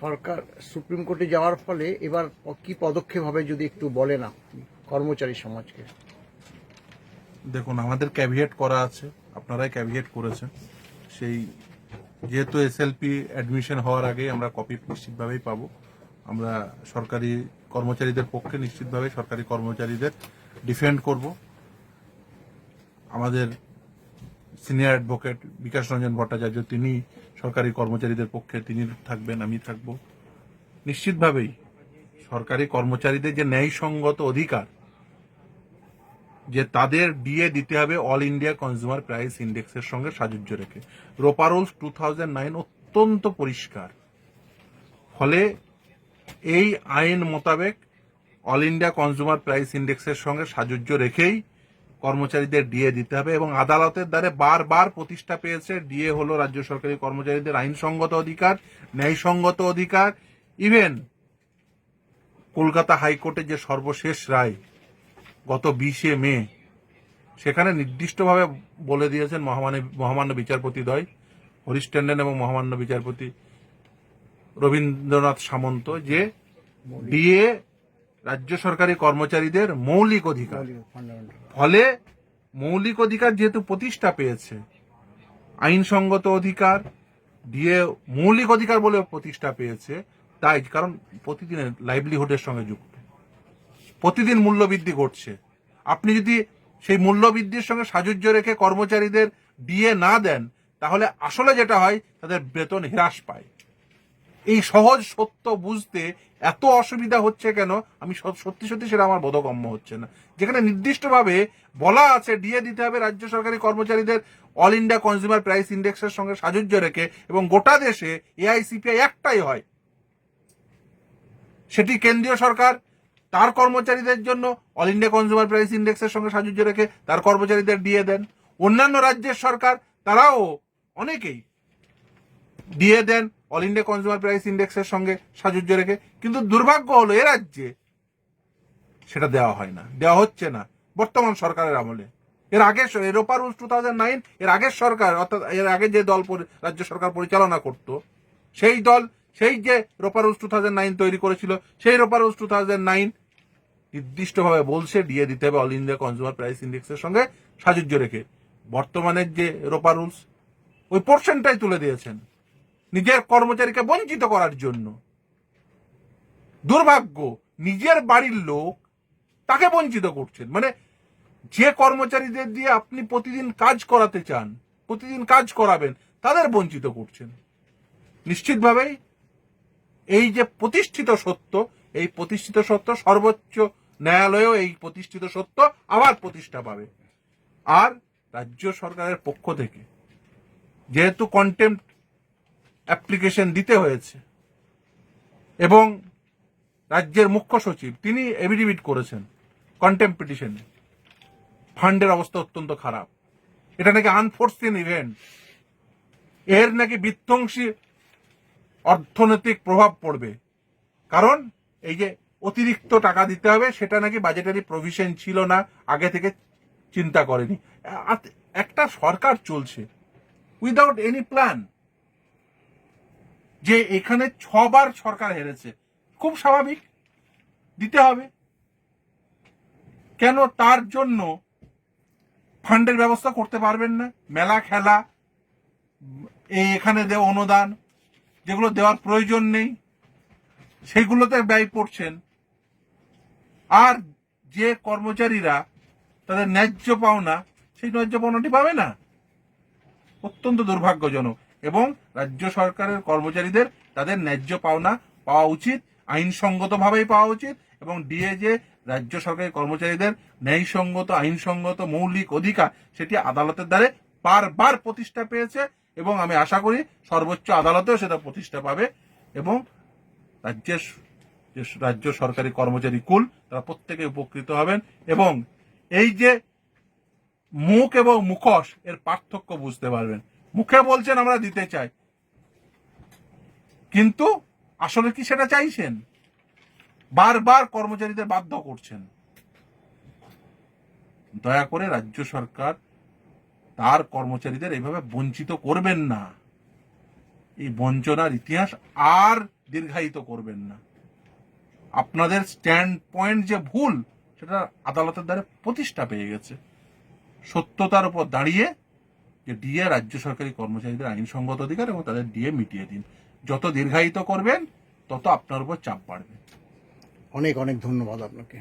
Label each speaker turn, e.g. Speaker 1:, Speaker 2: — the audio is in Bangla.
Speaker 1: সরকার সুপ্রিম কোর্টে যাওয়ার ফলে এবার কি পদক্ষেপ হবে যদি একটু বলেন আপনি কর্মচারী সমাজকে।
Speaker 2: দেখুন, আমাদের ক্যাভিয়েট করা আছে, আপনারাই ক্যাভিয়েট করেছেন। সেই যেহেতু এসএলপি অ্যাডমিশন হওয়ার আগে আমরা কপি নিশ্চিতভাবেই পাবো। আমরা সরকারি কর্মচারীদের পক্ষে নিশ্চিতভাবে সরকারি কর্মচারীদের ডিফেন্ড করব। আমাদের সিনিয়র অ্যাডভোকেট বিকাশ রঞ্জন ভট্টাচার্য তিনি সরকারি কর্মচারীদের পক্ষে তিনি থাকবেন, আমি থাকব। নিশ্চিতভাবেই সরকারি কর্মচারীদের যে ন্যায়সঙ্গত অধিকার যে তাদের ডিএ দিতে হবে অল ইন্ডিয়া কনজিউমার প্রাইস ইন্ডেক্সের সঙ্গে সাযুজ্য রেখে। রোপা রুলস 2009 অত্যন্ত পরিষ্কার। ফলে এই আইন মোতাবেক অল ইন্ডিয়া কনজিউমার প্রাইস ইন্ডেক্সের সঙ্গে সাযুজ্য রেখেই কর্মচারীদের ডিএ দিতে হবে এবং আদালতের দ্বারে বারবার প্রতিষ্ঠা পেয়েছে ডিএ হলো রাজ্য সরকারি কর্মচারীদের আইনসঙ্গত অধিকার, ন্যায়সঙ্গত অধিকার। ইভেন কলকাতা হাইকোর্টের যে সর্বশেষ রায় গত 20 মে, সেখানে নির্দিষ্টভাবে বলে দিয়েছেন মহামান্য বিচারপতিদ্বয় হরিশ ট্যান্ডন এবং মহামান্য বিচারপতি রবীন্দ্রনাথ সামন্ত যে ডিএ রাজ্য সরকারি কর্মচারীদের মৌলিক অধিকার। ফলে মৌলিক অধিকার যেহেতু প্রতিষ্ঠা পেয়েছে, আইনসঙ্গত অধিকার, ডিএ মৌলিক অধিকার বলে প্রতিষ্ঠা পেয়েছে, তাই কারণ প্রতিদিনের লাইভলিহুডের সঙ্গে যুক্ত, প্রতিদিন মূল্যবৃদ্ধি ঘটছে। আপনি যদি সেই মূল্যবৃদ্ধির সঙ্গে সাযুজ্য রেখে কর্মচারীদের ডিএ না দেন, তাহলে আসলে যেটা হয় তাদের বেতন হ্রাস পায়। এই সহজ সত্য বুঝতে এত অসুবিধা হচ্ছে কেন, আমি সত্যি সত্যি সেটা আমার বোধগম্য হচ্ছে না। যেখানে নির্দিষ্টভাবে বলা আছে ডিএ দিতে হবে রাজ্য সরকারি কর্মচারীদের অল ইন্ডিয়া কনজিউমার প্রাইস ইন্ডেক্সের সঙ্গে সাযুজ্য রেখে, এবং গোটা দেশে এআইসিপিআই একটাই হয়, সেটি কেন্দ্রীয় সরকার তার কর্মচারীদের জন্য অল ইন্ডিয়া কনজিউমার প্রাইস ইন্ডেক্সের সঙ্গে সাযুজ্য রেখে তার কর্মচারীদের ডিএ দেন। অন্যান্য রাজ্যের সরকার তারাও অনেকেই ডিএ দেন অল ইন্ডিয়া কনজিউমার প্রাইস ইন্ডেক্সের সঙ্গে সাযুজ্য রেখে। কিন্তু দুর্ভাগ্য হলো এ রাজ্যে সেটা দেওয়া হয় না, দেওয়া হচ্ছে না বর্তমান সরকারের আমলে। এর আগে রোপা রুলস 2009 এর আগের সরকার, অর্থাৎ এর আগে যে দল রাজ্য সরকার পরিচালনা করত, সেই দল সেই যে রোপা রুলস 2009 তৈরি করেছিল, সেই রোপা রুলস 2009 নির্দিষ্টভাবে বলছে ডিএ দিতে হবে অল ইন্ডিয়া কনজিউমার প্রাইস ইন্ডেক্সের সঙ্গে সাযুজ্য রেখে। বর্তমানের যে রোপা রুলস ওই পোর্শনটাই তুলে দিয়েছেন নিজের কর্মচারীকে বঞ্চিত করার জন্য। দুর্ভাগ্য, নিজের বাড়ির লোক তাকে বঞ্চিত করছেন। মানে যে কর্মচারীদের দিয়ে আপনি প্রতিদিন কাজ করাতে চান, প্রতিদিন কাজ করাবেন, তাদের বঞ্চিত করছেন। নিশ্চিতভাবেই এই যে প্রতিষ্ঠিত সত্য, এই প্রতিষ্ঠিত সত্য সর্বোচ্চ ন্যায়ালয়েও এই প্রতিষ্ঠিত সত্য আবার প্রতিষ্ঠা পাবে। আর রাজ্য সরকারের পক্ষ থেকে যেহেতু কন্টেম্পট অ্যাপ্লিকেশন দিতে হয়েছে এবং রাজ্যের মুখ্য সচিব তিনি এফিডেভিট করেছেন কন্টেম্পট পিটিশনে, ফান্ডের অবস্থা অত্যন্ত খারাপ, এটা নাকি আনফোর্সিন ইভেন্ট, এর নাকি বিধ্বংসী অর্থনৈতিক প্রভাব পড়বে। কারণ এই যে অতিরিক্ত টাকা দিতে হবে সেটা নাকি বাজেটারি প্রভিশন ছিল না, আগে থেকে চিন্তা করেনি। একটা সরকার চলছে উইদাউট এনি প্ল্যান। যে এখানে 6 বার সরকার হেরেছে, খুব স্বাভাবিক, দিতে হবে। কেন তার জন্য ফান্ডের ব্যবস্থা করতে পারবেন না? মেলা খেলা, এখানে দেওয়া অনুদান যেগুলো দেওয়ার প্রয়োজন নেই সেগুলোতে ব্যয় করছেন। আর যে কর্মচারীরা তাদের ন্যায্য পাওনা, সেই ন্যায্য পাওনাটি পাবে না। অত্যন্ত দুর্ভাগ্যজনক। এবং রাজ্য সরকারের কর্মচারীদের তাদের ন্যায্য পাওনা পাওয়া উচিত, আইনসঙ্গতভাবেই পাওয়া উচিত। এবং ডিএ যে রাজ্য সরকারি কর্মচারীদের ন্যায়সঙ্গত আইনসঙ্গত মৌলিক অধিকার, সেটি আদালতের দ্বারে বারবার প্রতিষ্ঠা পেয়েছে এবং আমি আশা করি সর্বোচ্চ আদালতেও সেটা প্রতিষ্ঠা পাবে। এবং রাজ্য সরকারি কর্মচারী কুল তারা প্রত্যেকে উপকৃত হবেন। এবং এই যে মুখ এবং মুখোশ এর পার্থক্য বুঝতে পারবেন। মুখে বলছেন আমরা দিতে চাই, কিন্তু আসলে কি সেটা চাইছেন? বারবার কর্মচারীদের বাধ্য করছেন। দয়া করে রাজ্য সরকার তার কর্মচারীদের এইভাবে বঞ্চিত করবেন না। এই বঞ্চনার ইতিহাস আর দীর্ঘায়িত করবেন না। আপনাদের স্ট্যান্ড পয়েন্ট যে ভুল, সেটা আদালতের দ্বারা প্রতিষ্ঠা পেয়ে গেছে। সত্যতার উপর দাঁড়িয়ে যে ডিএ রাজ্য সরকারি কর্মচারীদের আইনসঙ্গত অধিকার এবং তাদের ডিএ মিটিয়ে দিন। যত দীর্ঘায়িত করবেন তত আপনার উপর চাপ বাড়বে।
Speaker 1: অনেক অনেক ধন্যবাদ আপনাকে।